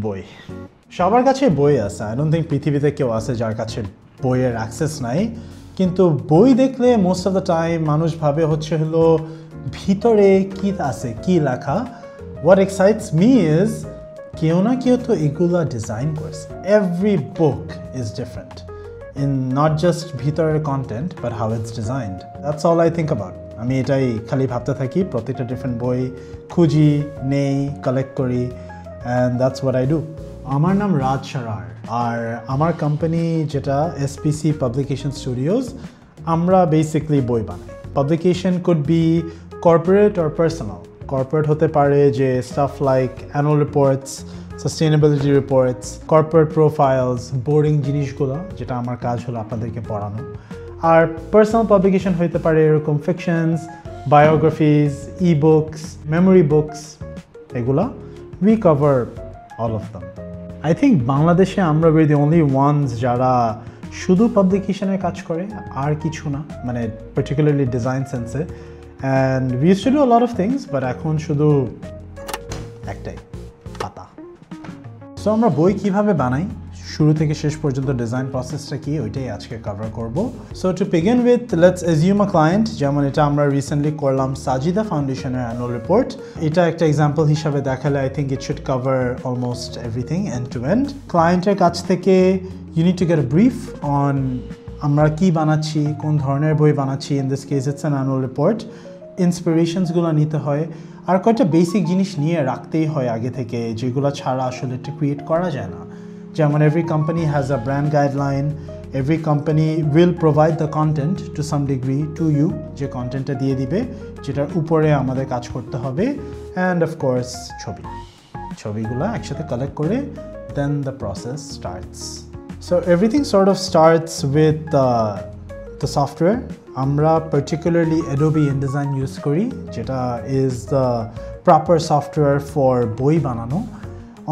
বই সবার কাছে বই আছে। আই ডোন্ট থিঙ্ক পৃথিবীতে কেউ আছে যার কাছে বইয়ের অ্যাক্সেস নাই, কিন্তু বই দেখলে মোস্ট অফ দ্য টাইম মানুষ ভাবে হচ্ছে হলো ভিতরে কি আছে, কি লেখা। হোয়াট এক্সাইটস মি ইজ কেউ না কেউ তো এগুলা ডিজাইন করছে। Every book is different in not just ভিতরের content but how it's designed. That's all I think about. আমি এটাই খালি ভাবতে থাকি, প্রত্যেকটা ডিফারেন্ট বই খুঁজি, নেই, কালেক্ট করি, and that's what I do. আমার নাম রাজ সারার, আর আমার কোম্পানি যেটা এসপিসি পাবলিকেশন স্টুডিওস, আমরা বেসিকলি বই বানাই। Publication could be corporate or personal. Corporate হতে পারে যে staff like annual reports, sustainability reports, corporate profiles, boarding জিনিসগুলো, যেটা আমার কাজ হলো আপনাদেরকে পড়ানো। আর পার্সোনাল পাবলিকেশন হইতে পারে এরকম fictions, biographies, e books, memory books, এগুলা we cover all of them. I think বাংলাদেশে আমরা উই দি অনলি ওয়ান্স যারা শুধু পাবলিকেশনের কাজ করে, আর কিছু না, মানে particularly design sense. And we used to do a lot of things, but এখন শুধু একটাই, পাতা। সো আমরা বই কিভাবে বানাই, শুরু থেকে শেষ পর্যন্ত ডিজাইন প্রসেসটা কি, ওইটাই আজকে কভার করব। So to begin with, let's assume a client, যেমন এটা আমরা রিসেন্টলি করলাম সাজিদা ফাউন্ডেশনের অ্যানুয়াল রিপোর্ট। এটা একটা এক্সাম্পল হিসাবে দেখালে I think it should cover almost everything end to end. ক্লায়েন্টের কাছ থেকে you need to get a brief on আমরা কি বানাচ্ছি, কোন ধরনের বই বানাচ্ছি। In this case it's an annual report. ইন্সপিরেশনসগুলো নিতে হয়, আর কয়েকটা বেসিক জিনিস নিয়ে রাখতেই হয় আগে থেকে, যেগুলো ছাড়া আসলে এটা ক্রিয়েট করা যায় না। যেমন every company has a brand guideline, every company will provide the content to some degree to you, যে কন্টেন্টটা দিয়ে দিবে, যেটার উপরে আমাদের কাজ করতে হবে। অ্যান্ড অফ কোর্স ছবিগুলো একসাথে কালেক্ট করে then the process starts. So everything sort of starts with the software. আমরা particularly Adobe InDesign ইউজ করি, যেটা is the proper software for বই বানানো।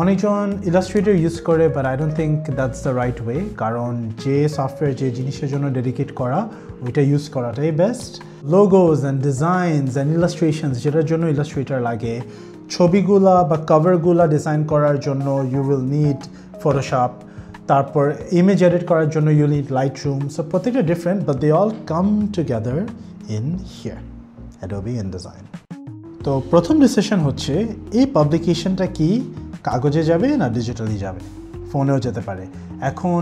অনেকজন ইলাস্ট্রেটর ইউজ করে, but I don't think that's the right way, কারণ যে software যে জিনিসের জন্য ডেডিকেট করা, ওইটা ইউজ করাটাই best. Logos and designs and illustrations, যেটার জন্য ইলাস্ট্রেটর লাগে, ছবিগুলা বা কভারগুলা ডিজাইন করার জন্য ইউ উইল নিড ফটোশপ, তারপর ইমেজ এডিট করার জন্য ইউ নিড লাইটরুম। সো প্রত্যেকটা different, but they all come together in here, Adobe InDesign। তো প্রথম ডিসিশন হচ্ছে এই পাবলিকেশনটা কি কাগজে যাবে না ডিজিটালি যাবে, ফোনেও যেতে পারে। এখন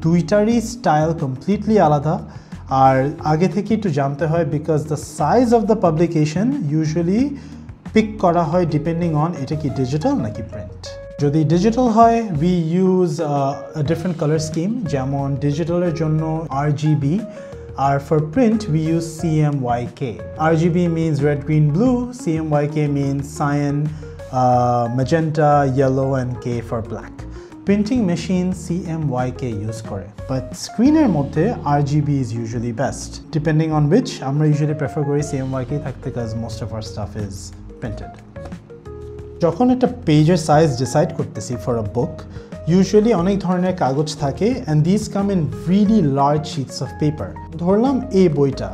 দুইটারই স্টাইল কমপ্লিটলি আলাদা, আর আগে থেকে একটু জানতে হয়, because the size of the publication usually pick করা হয় ডিপেন্ডিং অন এটা কি ডিজিটাল নাকি প্রিন্ট। যদি ডিজিটাল হয় we use different colour scheme, যেমন ডিজিটালের জন্য RGB, আর for print we use CMYK. RGB means red, green, blue, CMYK means cyan, magenta, yellow and K for black. Printing machine CMYK use করে, but স্ক্রিনের মধ্যে RGB is usually best. Depending on which, আমরা usually prefer করি CMYK থাকতে, because most of our stuff is printed. যখন একটা পেজের size decide করতেছি ফর আ বুক, ইউজুয়ালি অনেক ধরনের কাগজ থাকে, and this come in really large sheets of paper. ধরলাম এই বইটা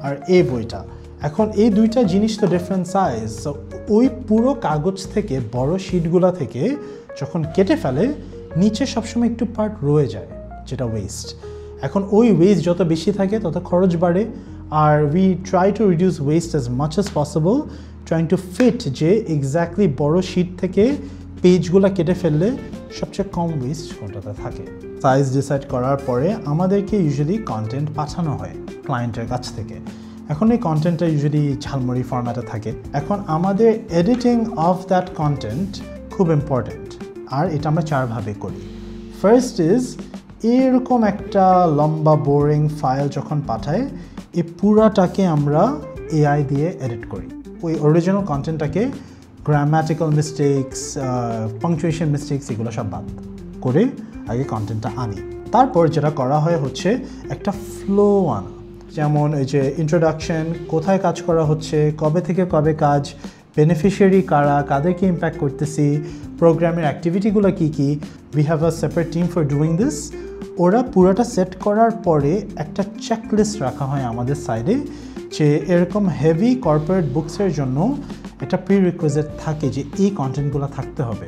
আর এই বইটা, এখন এই দুইটা জিনিস তো ডিফারেন্ট সাইজ। সো ওই পুরো কাগজ থেকে, বড় শিটগুলো থেকে যখন কেটে ফেলে, নিচে সবসময় একটু পার্ট রয়ে যায়, যেটা ওয়েস্ট। এখন ওই ওয়েস্ট যত বেশি থাকে তত খরচ বাড়ে, আর we try to reduce waste as much as possible, trying to fit যে এক্স্যাক্টলি বড় শিট থেকে পেজগুলো কেটে ফেললে সবচেয়ে কম ওয়েস্ট কোনটাতে থাকে। সাইজ ডিসাইড করার পরে আমাদেরকে ইউজুয়ালি কন্টেন্ট পাঠানো হয় ক্লায়েন্টের কাছ থেকে। এখন এই কন্টেন্টটা ইউজুয়ালি ঝালমুড়ি ফরম্যাটে থাকে। এখন আমাদের এডিটিং অফ দ্যাট কন্টেন্ট খুব ইম্পর্টেন্ট, আর এটা আমরা চারভাবে করি। ফার্স্ট ইজ, এরকম একটা লম্বা বোরিং ফাইল যখন পাঠায়, এই পুরাটাকে আমরা AI দিয়ে এডিট করি। ওই অরিজিনাল কন্টেন্টটাকে গ্রামাটিক্যাল মিস্টেক্স, পাংচুয়েশন মিস্টেক্স, এগুলো সব বাদ করে আগে কন্টেন্টটা আনি। তারপর যেটা করা হয় হচ্ছে একটা ফ্লো আনা, যেমন এই যে ইন্ট্রোডাকশন, কোথায় কাজ করা হচ্ছে, কবে থেকে কবে কাজ, বেনিফিশিয়ারি কারা, কাদেরকে ইম্প্যাক্ট করতেছি, প্রোগ্রামের অ্যাক্টিভিটিগুলো কী কী। We have a separate team for doing this. ওরা পুরোটা সেট করার পরে একটা চেকলিস্ট রাখা হয় আমাদের সাইডে, যে এরকম হেভি কর্পোরেট বুকসের জন্য একটা প্রি রিকোয়েজিট থাকে যে এই কন্টেন্টগুলো থাকতে হবে।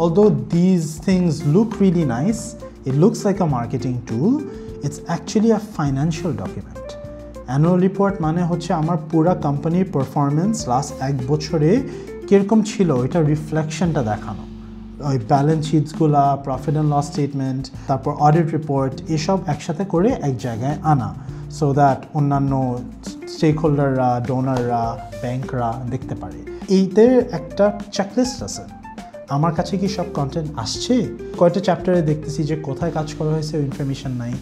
Although these things look really nice, it looks like a marketing tool, it's actually a financial document. Annual report মানে হচ্ছে আমার পুরা কোম্পানির পারফরম্যান্স লাস্ট এক বছরে কিরকম ছিল এটা রিফ্লেকশনটা দেখানো। ওই ব্যালেন্স শিটসগুলা, প্রফিট অ্যান্ড লস স্টেটমেন্ট, তারপর অডিট রিপোর্ট, এসব একসাথে করে এক জায়গায় আনা, সো দ্যাট অন্যান্য স্টেক হোল্ডাররা, ডোনাররা, ব্যাংকরা দেখতে পারে। এইদের একটা চেকলিস্ট আছে। আমার কাছে কি সব কন্টেন্ট আসছে? কয়টা চ্যাপ্টারে দেখতেছি যে কোথায় কাজ করা হয়েছে ওই ইনফরমেশন নাই,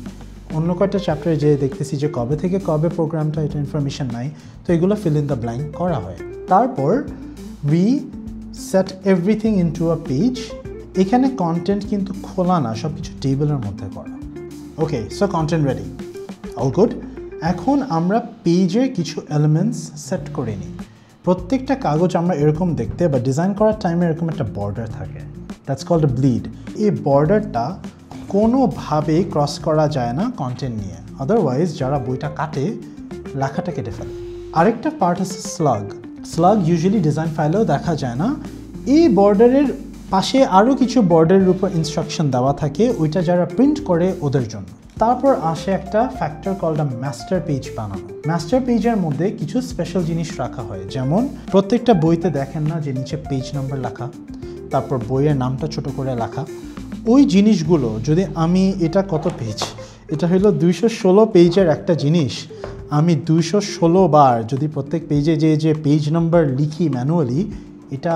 অন্য কয়টা চ্যাপ্টারে যে দেখতেছি যে কবে থেকে কবে প্রোগ্রামটা, এটা ইনফরমেশন নাই। তো এগুলো ফিল ইন দ্য ব্ল্যাঙ্ক করা হয়। তারপর we set everything into a page. এখানে কন্টেন্ট কিন্তু খোলা না, সব কিছু টেবিলের মধ্যে করা। Okay, so content ready, all good. এখন আমরা পেজের কিছু এলিমেন্টস সেট করে নিই। প্রত্যেকটা কাগজ আমরা এরকম দেখতে বা ডিজাইন করার টাইমে এরকম একটা বর্ডার থাকে, দ্যাটস কল্ড আ ব্লিড। এই বর্ডারটা কোনোভাবেই ক্রস করা যায় না কন্টেন্ট নিয়ে, আদারওয়াইজ যারা বইটা কাটে লেখাটা কেটে ফেলে। আরেকটা পার্ট আছে স্লাগ। স্লাগ ইউজুয়ালি ডিজাইন ফাইলেও দেখা যায় না। এই বর্ডারের পাশে আরও কিছু বর্ডারের উপর ইনস্ট্রাকশন দেওয়া থাকে, ওইটা যারা প্রিন্ট করে ওদের জন্য। তারপর আসে একটা factor called a master page বানানো। মাস্টার পেজের মধ্যে কিছু স্পেশাল জিনিস রাখা হয়, যেমন প্রত্যেকটা বইতে দেখেন না যে নিচে পেজ নাম্বার লেখা, তারপর বইয়ের নামটা ছোট করে লেখা। ওই জিনিসগুলো যদি আমি, এটা কত পেজ, এটা হলো 216 পেজের একটা জিনিস, আমি 216 বার যদি প্রত্যেক পেজে যে পেজ নাম্বার লিখি ম্যানুয়ালি, এটা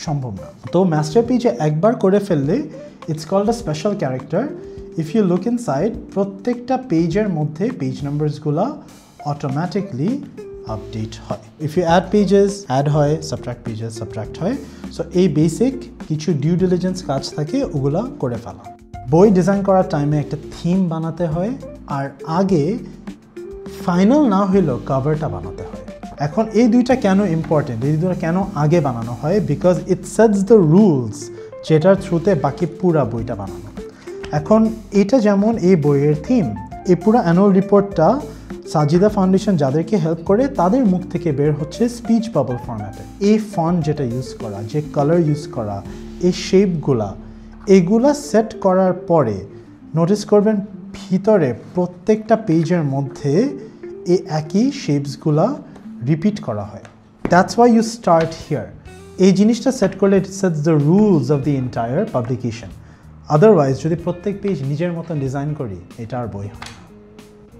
সম্ভব না। তো মাস্টার পেজে একবার করে ফেললে it's called a special character. If you look inside, প্রত্যেকটা পেজের মধ্যে পেজ নাম্বারসগুলো অটোমেটিকলি আপডেট হয়। If you add pages, add হয়, সাবট্রাক্ট পেজেস, সাবট্রাক্ট হয়। সো এই বেসিক কিছু ডিউ ডিলিজেন্স কাজ থাকে, ওগুলা করে ফেলা। বই ডিজাইন করার টাইমে একটা থিম বানাতে হয়, আর আগে ফাইনাল না হইলেও কভারটা বানাতে হয়। এখন এই দুইটা কেন ইম্পর্টেন্ট, এই দুইটা কেন আগে বানানো হয়? Because it sets the rules যেটার থ্রুতে বাকি পুরা বইটা বানানো। এখন এটা যেমন এই বইয়ের থিম, এই পুরো অ্যানুয়াল রিপোর্টটা সাজিদা ফাউন্ডেশন যাদেরকে হেল্প করে তাদের মুখ থেকে বের হচ্ছে স্পিচ বাবল ফরম্যাটে। এই ফন্ট যেটা ইউজ করা, যে কালার ইউজ করা, এই শেপগুলা, এগুলা সেট করার পরে নোটিস করবেন ভিতরে প্রত্যেকটা পেজের মধ্যে এই একই শেপসগুলা রিপিট করা হয়। That's why you start here. এই জিনিসটা সেট করলে it sets the rules of the entire publication. Otherwise যদি প্রত্যেক পেজ নিজের মতন ডিজাইন করি, এটা আর বই হয় না।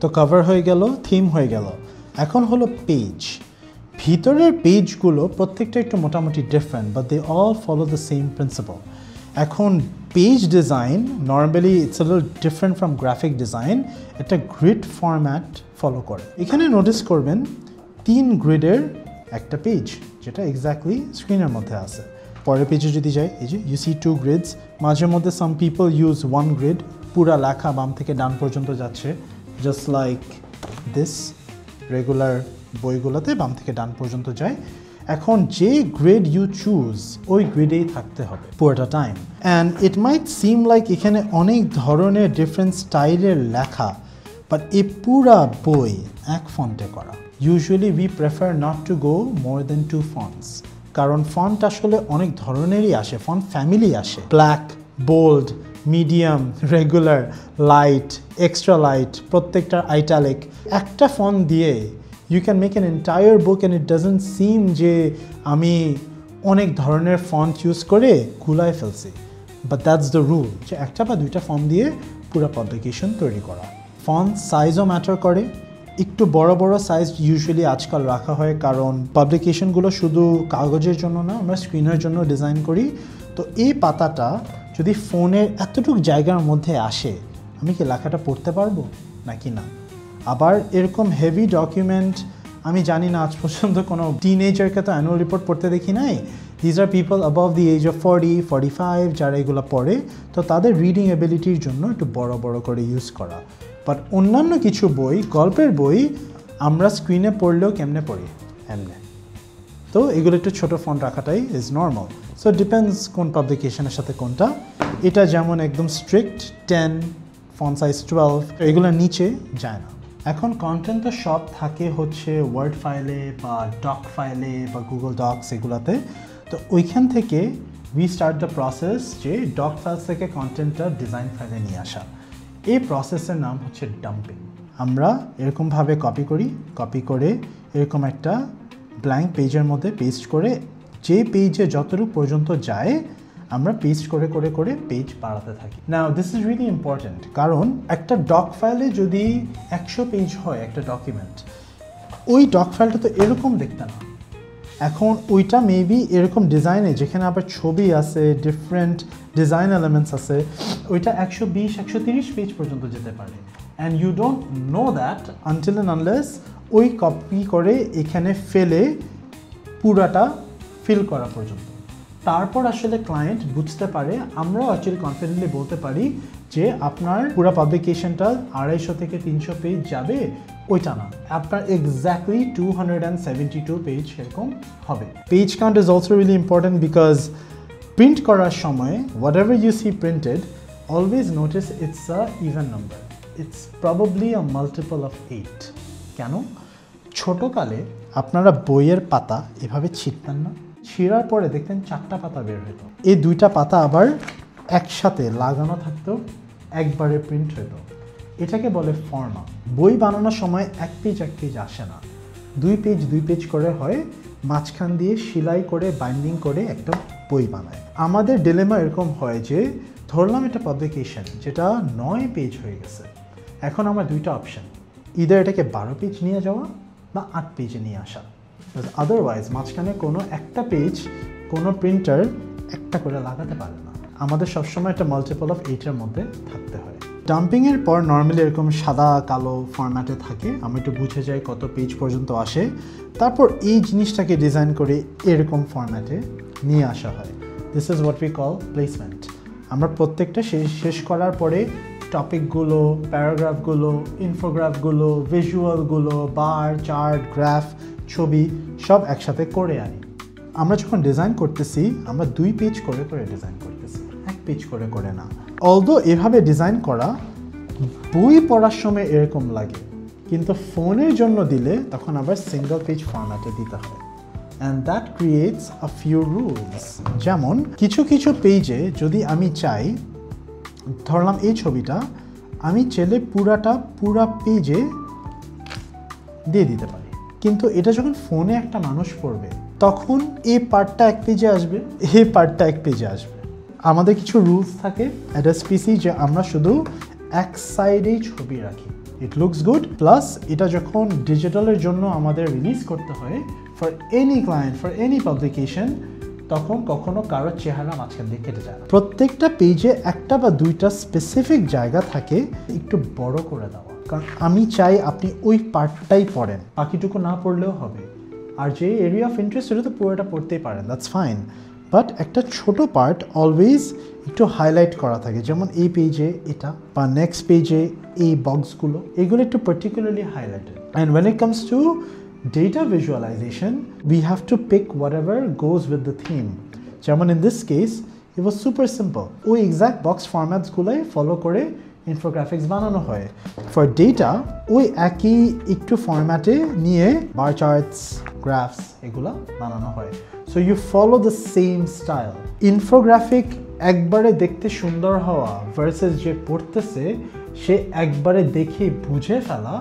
তো কভার হয়ে গেল, থিম হয়ে গেল, এখন হলো পেজ। ভিতরের পেজগুলো প্রত্যেকটা একটু মোটামুটি different, but they all follow the same principle. এখন page design normally it's a little different from graphic design, একটা গ্রিড ফরম্যাট ফলো করে। এখানে নোটিস করবেন 3 গ্রিডের একটা পেজ, যেটা এক্স্যাক্টলি স্ক্রিনের মধ্যে আছে। পরের পেজে যদি যাই, এই যে ইউ সি 2 গ্রিডস। মাঝে মধ্যে সাম পিপল ইউজ 1 গ্রিড, পুরা লেখা বাম থেকে ডান পর্যন্ত যাচ্ছে, জাস্ট লাইক দিস। রেগুলার বইগুলোতে বাম থেকে ডান পর্যন্ত যায়। এখন যে গ্রেড ইউ চুজ, ওই গ্রেডেই থাকতে হবে পুরোটা time. And it might seem like এখানে অনেক ধরনের ডিফারেন্ট স্টাইলের লেখা, বাট এই পুরা বই এক ফন্টে করা। Usually we prefer not to go more than 2 fonts, কারণ ফন্ট আসলে অনেক ধরনেরই আসে, ফন্ট ফ্যামিলি আসে, black, bold, medium, regular, light, extra light, প্রত্যেকটার আইটালিক। একটা ফন্ট দিয়ে you can make an entire book and it doesn't seem যে আমি অনেক ধরনের ফন্ট ইউজ করে গুলায় ফেলছি। বাট দ্যাটস দ্য রুল, যে একটা বা দুইটা ফন্ট দিয়ে পুরো পাবলিকেশন তৈরি করা। ফন্ট সাইজও ম্যাটার করে। একটু বড় বড় সাইজ ইউজুয়ালি আজকাল রাখা হয়, কারণ পাবলিকেশনগুলো শুধু কাগজের জন্য না, আমরা স্ক্রিনের জন্য ডিজাইন করি। তো এই পাতাটা যদি ফোনের এতটুকু জায়গার মধ্যে আসে, আমি কি লেখাটা পড়তে পারবো নাকি না? আবার এরকম হেভি ডকুমেন্ট, আমি জানি না আজ পর্যন্ত কোনো টিনেজারকে তো অ্যানুয়াল রিপোর্ট পড়তে দেখি নাই। These are people above the age of 40, 45 যারা এগুলো পড়ে, তো তাদের রিডিং এবিলিটির জন্য একটু বড় বড় করে ইউজ করা। বাট অন্যান্য কিছু বই, গল্পের বই, আমরা স্ক্রিনে পড়লেও কেমনে পড়ি, এমনে। তো এগুলো একটু ছোটো ফন্ট রাখাটাই ইজ নর্মাল। সো ডিপেন্ডস কোন পাবলিকেশনের সাথে কোনটা। এটা যেমন একদম স্ট্রিক্ট 10, ফন্ট সাইজ 12, এগুলো নিচে যায় না। এখন কন্টেন্ট তো সব থাকে হচ্ছে ওয়ার্ড ফাইলে বা ডক ফাইলে বা গুগল ডক্স এগুলাতে। তো ওইখান থেকে উই স্টার্ট দ্য প্রসেস যে ডক ফাইলস থেকে কন্টেন্টটা ডিজাইন ফাইলে নিয়ে আসা। এই প্রসেসের নাম হচ্ছে ডাম্পিং। আমরা এরকমভাবে কপি করে এরকম একটা ব্ল্যাঙ্ক পেজের মধ্যে পেস্ট করে যে পেজে যতটুকু পর্যন্ত যায় আমরা পেস্ট করে পেজ বাড়াতে থাকি। নাও দিস ইজ রিয়েলি ইম্পর্ট্যান্ট, কারণ একটা ডক ফাইলে যদি 100 পেজ হয় একটা ডকুমেন্ট, ওই ডক ফাইলটা তো এরকম দেখতে না। এখন ওইটা মেবি এরকম ডিজাইনে যেখানে আবার ছবি আছে, ডিফারেন্ট ডিজাইন এলিমেন্টস আছে, ওইটা 120-130 পেজ পর্যন্ত যেতে পারে। And you don't know that until and unless ওই কপি করে এখানে ফেলে পুরাটা ফিল করা পর্যন্ত। তারপর আসলে ক্লায়েন্ট বুঝতে পারে, আমরাও অ্যাকচুয়ালি কনফিডেন্টলি বলতে পারি যে আপনার পুরো পাবলিকেশনটা 250 থেকে 300 পেজ যাবে, ওইটা না, আপনার এক্স্যাক্টলি 272 পেজ এরকম হবে। Page count is also really important because print করার সময় whatever you see printed, always notice it's a even number, it's probably a multiple of 8। কেন? ছোটকালে আপনারা বইয়ের পাতা এভাবে ছিঁড়তেন না? ছিঁড়ার পরে দেখতেন 4টা পাতা বের হতো, এই 2টা পাতা আবার একসাথে লাগানো থাকতো, একবারে প্রিন্ট হতো। এটাকে বলে ফর্মা। বই বানানোর সময় এক পেজ আসে না, 2 পেজ করে হয়, মাঝখান দিয়ে সেলাই করে বাইন্ডিং করে একটা বই বানায়। আমাদের ডিলেমা এরকম হয় যে ধরলাম একটা পাবলিকেশন যেটা 9 পেজ হয়ে গেছে, এখন আমার 2টা অপশন, ইদার এটাকে 12 পেজ নিয়ে যাওয়া বা 8 পেজে নিয়ে আসা। আদারওয়াইজ মাঝখানে কোনো একটা পেজ কোনো প্রিন্টার একটা করে লাগাতে পারে না, আমাদের সবসময় একটা মাল্টিপল অফ 8-এর মধ্যে থাকতে হয়। ডাম্পিংয়ের পর নর্মালি এরকম সাদা কালো ফরম্যাটে থাকে, আমরা একটু বুঝে যাই কত পেজ পর্যন্ত আসে, তারপর এই জিনিসটাকে ডিজাইন করে এরকম ফরম্যাটে নিয়ে আসা হয়। This is what we call placement. আমরা প্রত্যেকটা শেষ করার পরে টপিকগুলো, প্যারাগ্রাফগুলো, ইনফোগ্রাফগুলো, ভিজুয়ালগুলো, বার, চার্ট, গ্রাফ, ছবি সব একসাথে করে আনি। আমরা যখন ডিজাইন করতেছি আমরা 2 পেজ করে ডিজাইন করতেছি, 1 পেজ করে না। অলদো এভাবে ডিজাইন করা বই পড়ার সময় এরকম লাগে, কিন্তু ফোনের জন্য দিলে তখন আবার সিঙ্গল পেজ ফরম্যাটে দিতে হয়। And that creates a few rules. যেমন কিছু পেজে যদি আমি চাই, ধরলাম এই ছবিটা আমি চাইলে পুরা পেজে দিয়ে দিতে পারি, কিন্তু এটা যখন ফোনে একটা মানুষ পড়বে তখন এই পার্টটা 1 পেজে আসবে, এই পার্টটা 1 পেজে আসবে। আমাদের কিছু রুলস থাকে অ্যাট এসপিসি যে আমরা শুধু এক সাইডেই ছবি রাখি, ইট লুকস গুড, প্লাস এটা যখন ডিজিটালের জন্য আমাদের রিলিজ করতে হয় for any client, for any publication, তখন কখনো কারোর চেহারা মাঝখান দিয়ে কেটে যায় না। প্রত্যেকটা পেজে 1টা বা 2টা স্পেসিফিক জায়গা থাকে একটু বড় করে দেওয়া, কারণ আমি চাই আপনি ওই পার্টটাই পড়েন, বাকিটুকু না পড়লেও হবে। আর যে এরিয়া অফ ইন্টারেস্ট সেটা তো পুরোটা পড়তেই পারেন, দ্যাটস ফাইন, বাট একটা ছোট পার্ট অলওয়েজ একটু হাইলাইট করা থাকে, যেমন এই পেজে এটা বা নেক্সট পেজে এই বক্সগুলো, এগুলো একটু particularly highlighted. And when it comes to data visualization, we have to pick whatever goes with the theme. যেমন in this case, it was super simple. ওই exact box formats গুলাই follow করে infographics বানানো হয়। For data, ওই একই একটু ফরম্যাটে নিয়ে bar charts, graphs এগুলা বানানো হয়। So you follow the same style. Infographic একবারে দেখতে সুন্দর হওয়া versus যে পড়তেছে সে একবারে দেখে বুঝে ফেলা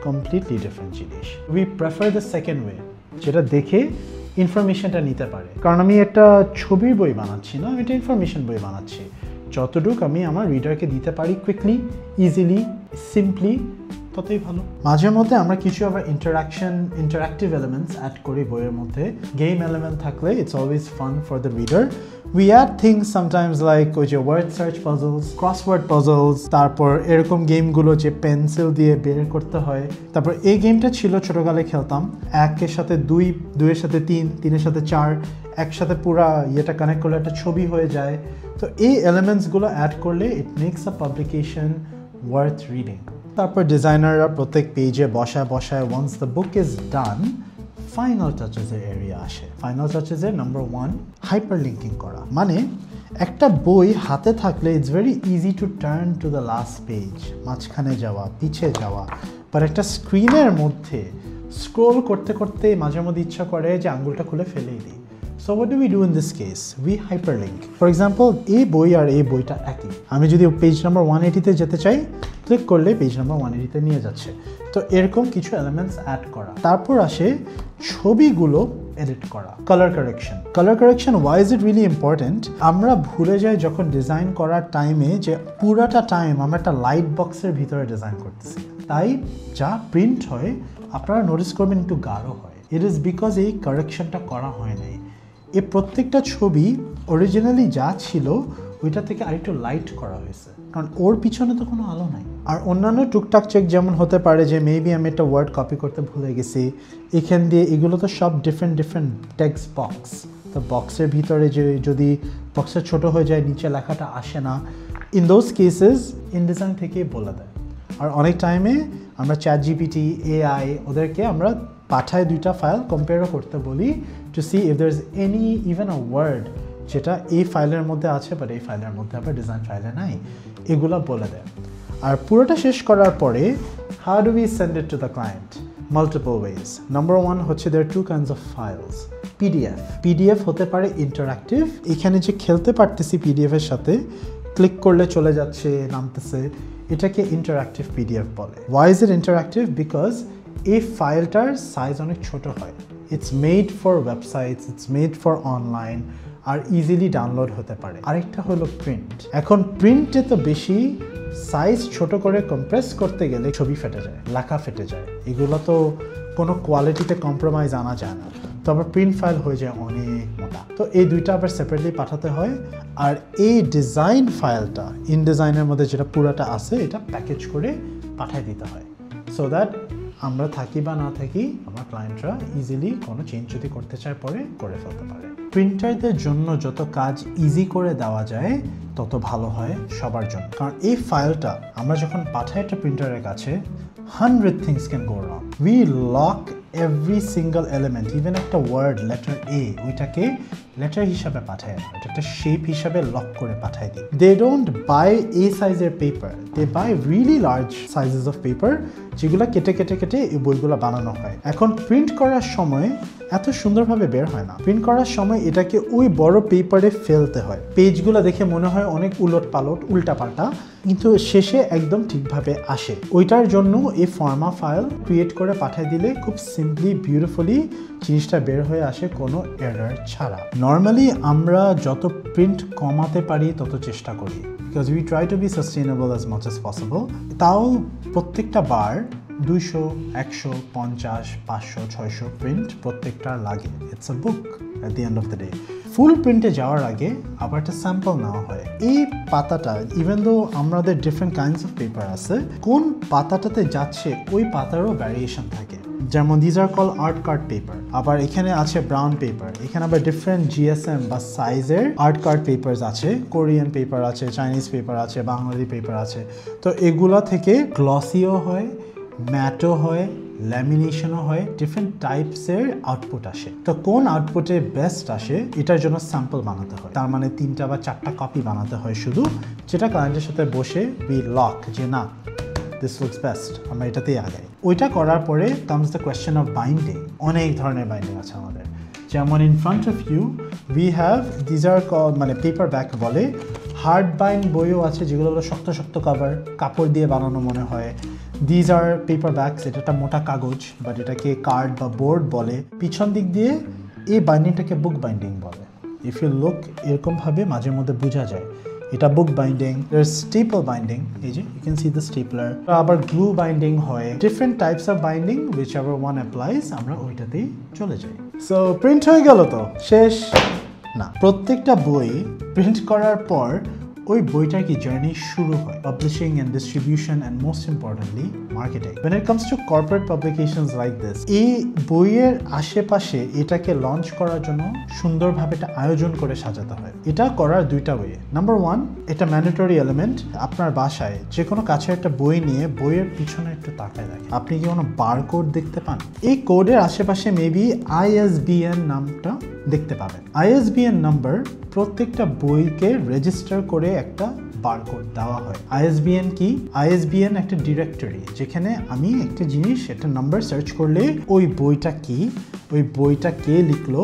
completely different জিনিস। We prefer the second way, যেটা দেখে ইনফরমেশনটা নিতে পারে, কারণ আমি একটা ছবির বই বানাচ্ছি না, আমি একটা ইনফরমেশন বই বানাচ্ছি, যতটুকু আমি আমার রিডারকে দিতে পারি কুইকলি, ইজিলি, সিম্পলি, ততই ভালো। মাঝে মধ্যে আমরা কিছু আবার ইন্টারাক্টিভ এলিমেন্টস অ্যাড করি বইয়ের মধ্যে। গেম এলিমেন্ট থাকলে it's always fun for the reader. We add things sometimes like ওই যে word search puzzles, crossword puzzles, তারপর এরকম গেমগুলো যে পেন্সিল দিয়ে বের করতে হয়। তারপর এই গেমটা ছিল ছোটকালে খেলতাম, 1-এর সাথে 2, 2-এর সাথে 3, 3-এর সাথে 4, একসাথে পুরা ইয়েটা কানেক্ট করলে একটা ছবি হয়ে যায়। তো এই এলিমেন্টসগুলো অ্যাড করলে it makes a publication worth reading. তারপর ডিজাইনাররা প্রত্যেক পেজে বসায় once the book is done, final টাচেসের এরিয়া আসে। ফাইনাল টাচেসের নাম্বার 1 হাইপার লিঙ্কিং করা, মানে একটা বই হাতে থাকলে it's very easy to turn to the last page, মাঝখানে যাওয়া, পিছিয়ে যাওয়া, বাট একটা স্ক্রিনের মধ্যে স্ক্রোল করতে মাঝে মধ্যে ইচ্ছা করে যে আঙ্গুলটা খুলে ফেলেই দিই। So So what do we do in this case? We hyperlink. For example, এই বই আর এই বইটা একই। আমি যদি পেজ নাম্বার 180 তে যেতে চাই, ক্লিক করলে পেজ নাম্বার 180 তে নিয়ে যাচ্ছে। তো এরকম কিছু এলিমেন্টস অ্যাড করা। তারপর আসে ছবিগুলো এডিট করা। Colour correction. Colour correction, why is it really important? আমরা ভুলে যাই যখন ডিজাইন করার টাইমে যে পুরাটা টাইম আমরা একটা লাইট বক্সের ভিতরে ডিজাইন করতেছি। তাই যা প্রিন্ট হয় আপনারা নোটিস করবেন একটু গাঢ় হয়। ইট ইজ বিকজ এই কারেকশনটা করা হয় নাই। এই প্রত্যেকটা ছবি অরিজিনালি যা ছিল ওইটা থেকে আরেকটু লাইট করা হয়েছে, কারণ ওর পিছনে তো কোনো আলো নাই। আর অন্যান্য টুকটাক চেক যেমন হতে পারে যে মেবি আমি একটা ওয়ার্ড কপি করতে ভুলে গেছি, এখান দিয়ে এগুলো তো সব ডিফারেন্ট টেক্সট বক্স। তো বক্সের ভিতরে যে যদি বক্সের ছোট হয়ে যায় নিচে লেখাটা আসে না, ইন দোজ কেসেস ইনডিজাইন থেকেই বলে দেয়। আর অনেক টাইমে আমরা ChatGPT, AI ওদেরকে আমরা পাঠায় দুইটা ফাইল কম্পেয়ারও করতে বলি to see if there is any even a word যেটা এই ফাইলের মধ্যে আছে বাট এই ফাইলের মধ্যে আবার ডিজাইন ফাইলে নাই, এগুলো বলে দেয়। আর পুরোটা শেষ করার পরে how do we send it to the client? Multiple ways. Number 1 হচ্ছে there 2 kinds of files. PDF হতে পারে ইন্টারঅ্যাক্টিভ, এখানে যে খেলতে পারতেছি পিডিএফ এর সাথে, ক্লিক করলে চলে যাচ্ছে, নামতেছে, এটাকে ইন্টারঅ্যাক্টিভ পিডিএফ বলে। Why is it interactive? Because এই ফাইলটার সাইজ অনেক ছোট হয়। It's made for websites, it's made for online, আর ইজিলি ডাউনলোড হতে পারে। আরেকটা হলো প্রিন্ট। এখন প্রিন্টে তো বেশি সাইজ ছোট করে কম্প্রেস করতে গেলে ছবি ফেটে যায়, লেখা ফেটে যায়, এগুলো তো কোনো কোয়ালিটিতে কম্প্রোমাইজ আনা যায় না। তো আবার প্রিন্ট ফাইল হয়ে যায় অনেক মোটা। তো এই দুইটা আবার সেপারেটলি পাঠাতে হয়। আর এই ডিজাইন ফাইলটা ইনডিজাইনের মধ্যে যেটা পুরাটা আছে এটা প্যাকেজ করে পাঠিয়ে দিতে হয়, সো দ্যাট আমরা থাকি বা না থাকি আমার ক্লায়েন্টরা ইজিলি কোনো চেঞ্জ যদি করতে চায় পরে করে ফেলতে পারে। প্রিন্টারদের জন্য যত কাজ ইজি করে দেওয়া যায় তত ভালো হয় সবার জন্য, কারণ এই ফাইলটা আমরা যখন পাঠাই একটা প্রিন্টারের কাছে 100 things can go wrong. We lock every single element, even একটা ওয়ার্ড লেটার A ওইটাকে লেটার হিসাবে পাঠায় না, এটা একটা শেপ হিসাবে লক করে পাঠায় দিই। They don't buy A সাইজের paper, they buy really large sizes of paper যেগুলো কেটে কেটে কেটে এই বইগুলো বানানো হয়। এখন প্রিন্ট করার সময় এত সুন্দরভাবে বের হয় না। প্রিন্ট করার সময় এটাকে ওই বড় পেপারে ফেলতে হয়। পেজগুলো দেখে মনে হয় অনেক উলট পালট উল্টাপাল্টা, কিন্তু শেষে একদম ঠিকভাবে আসে। ওইটার জন্য এই ফর্মা ফাইল ক্রিয়েট করে পাঠিয়ে দিলে খুব সিম্পলি বিউটিফুলি জিনিসটা বের হয়ে আসে কোনো এরর ছাড়া। নর্মালি আমরা যত প্রিন্ট কমাতে পারি তত চেষ্টা করি, because we try to be sustainable as much as possible. তাও প্রত্যেকটা বার 200, 100, 50, 500, 600 প্রিন্ট প্রত্যেকটা লাগে। It's a book at the end of the day. Full প্রিন্টে যাওয়ার আগে আবার একটা স্যাম্পল নেওয়া হয়। এই পাতাটা ইভেন দো আমাদের ডিফারেন্ট কাইন্ডস অফ পেপার আছে, কোন পাতাটাতে যাচ্ছে ওই পাতারও ভ্যারিয়েশন থাকে। যেমন these are call art card paper, আবার এখানে আছে ব্রাউন পেপার, এখানে আবার ডিফারেন্ট জিএসএম বা সাইজের আর্ট কার্ড পেপারস আছে, কোরিয়ান পেপার আছে, চাইনিজ পেপার আছে, বাঙালি পেপার আছে। তো এগুলা থেকে গ্লসিও হয়, ম্যাটও হয়, ল্যামিনেশনও হয়, ডিফারেন্ট টাইপসের আউটপুট আসে। তো কোন আউটপুটে বেস্ট আসে এটার জন্য স্যাম্পল বানাতে হয়, তার মানে 3টা বা 4টা কপি বানাতে হয় শুধু, যেটা ক্লায়েন্টের সাথে বসে উই লক যে না দিস লুকস বেস্ট, আমরা এটাতেই আগাই। ওইটা করার পরে comes the question of binding. অনেক ধরনের বাইন্ডিং আছে আমাদের, যেমন in front of you we have these are call মানে পেপার ব্যাক বলে, হার্ড বাইন্ড বইও আছে যেগুলো হলো শক্ত শক্ত কভার, কাপড় দিয়ে বানানো মনে হয়। দিজ আর পেপার ব্যাগস, এটা একটা মোটা কাগজ বাট এটাকে কার্ড বা বোর্ড বলে। পিছন দিক দিয়ে এই বাইন্ডিংটাকে বুক বাইন্ডিং বলে। ইফ ইউ লুক এরকমভাবে মাঝে মধ্যে বোঝা যায় এটা বুক বাইন্ডিং। স্টেপল বাইন্ডিং, এই যে you can see the stapler. আবার গ্লু বাইন্ডিং হয়, different types of binding whichever one applies, আমরা ওইটাতেই চলে যাই। সো প্রিন্ট হয়ে গেল তো শেষ না, প্রত্যেকটা বই প্রিন্ট করার পর ওই বইটার কি জার্নি শুরু হয়, publishing and distribution and most importantly marketing. When it comes to corporate publications like this, এই বইয়ের আশেপাশে এটাকে লঞ্চ করার জন্য সুন্দরভাবে একটা আয়োজন করে সাজাতে হয়। এটা করার দুইটা ওয়ে। নাম্বার 1, এটা ম্যান্ডেটরি এলিমেন্ট। আপনার বাসায় যে কোনো কাছে একটা বই নিয়ে বইয়ের পিছনে একটু তাকায় দেখেন, আপনি কি কোনো বারকোড দেখতে পান? এই কোডের আশেপাশে মেবি ISBN নামটা দেখতে পাবেন। ISBN নাম্বার প্রত্যেকটা বইকে রেজিস্টার করে একটা বারকোড দেওয়া হয়। ISBN কি? ISBN একটা ডিরেক্টরি, যেখানে আমি একটা জিনিস একটা নাম্বার সার্চ করলে ওই বইটা কি, ওই বইটা কে লিখলো,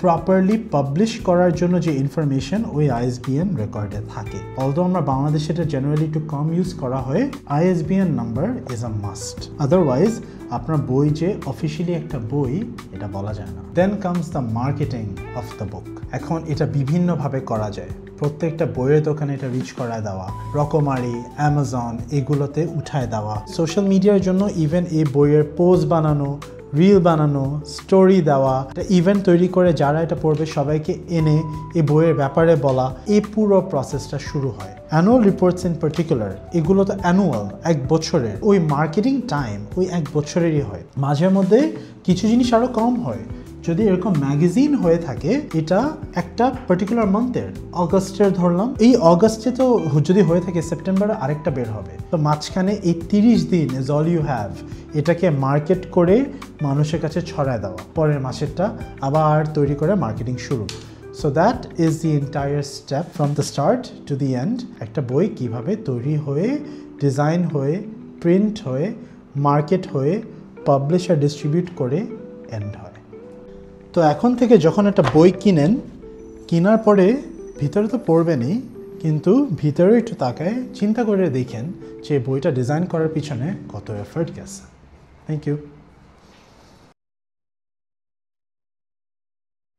প্রপারলি পাবলিশ করার জন্য যে ইনফরমেশন ওই আইএসবিএন রেকর্ডে থাকে। অলদো আমরা বাংলাদেশে এটা জেনারেলি একটু কম ইউজ করা হয়, ISBN number is a must, otherwise আপনার বই যে অফিসিয়ালি একটা বই এটা বলা যায় না। Then comes the marketing of the book. এখন এটা বিভিন্নভাবে করা যায়, প্রত্যেকটা বইয়ের দোকানে এটা রিচ করায় দেওয়া, রকমারি, অ্যামাজন এগুলোতে উঠায় দেওয়া, সোশ্যাল মিডিয়ার জন্য ইভেন এই বইয়ের পোস্ট বানানো, রিল বানানো, স্টোরি দেওয়া, একটা ইভেন্ট তৈরি করে যারা এটা পড়বে সবাইকে এনে এই বইয়ের ব্যাপারে বলা, এই পুরো প্রসেসটা শুরু হয়। অ্যানুয়াল রিপোর্টস ইন পার্টিকুলার, এগুলো তো অ্যানুয়াল, এক বছরের, ওই মার্কেটিং টাইম ওই এক বছরেরই হয়। মাঝে মধ্যে কিছু জিনিস আরও কম হয়, যদি এরকম ম্যাগাজিন হয়ে থাকে এটা একটা পার্টিকুলার মান্থের, অগস্টের ধরলাম, এই অগস্টে তো যদি হয়ে থাকে সেপ্টেম্বরে আরেকটা বের হবে, তো মাঝখানে এই 30 দিন ইজ অল ইউ হ্যাভ এটাকে মার্কেট করে মানুষের কাছে ছড়ায় দেওয়া, পরের মাসেরটা আবার তৈরি করে মার্কেটিং শুরু। So that is the entire step from the start to the end. একটা বই কিভাবে তৈরি হয়ে, ডিজাইন হয়ে, প্রিন্ট হয়ে, মার্কেট হয়ে, পাবলিশ আর ডিস্ট্রিবিউট করে এন্ড হয়। তো এখন থেকে যখন একটা বই কিনেন, কেনার পরে ভিতরে তো পড়বেনই, কিন্তু ভিতরে একটু তাকায় চিন্তা করে দেখেন যে বইটা ডিজাইন করার পিছনে কত এফর্ট গেছে। Thank you.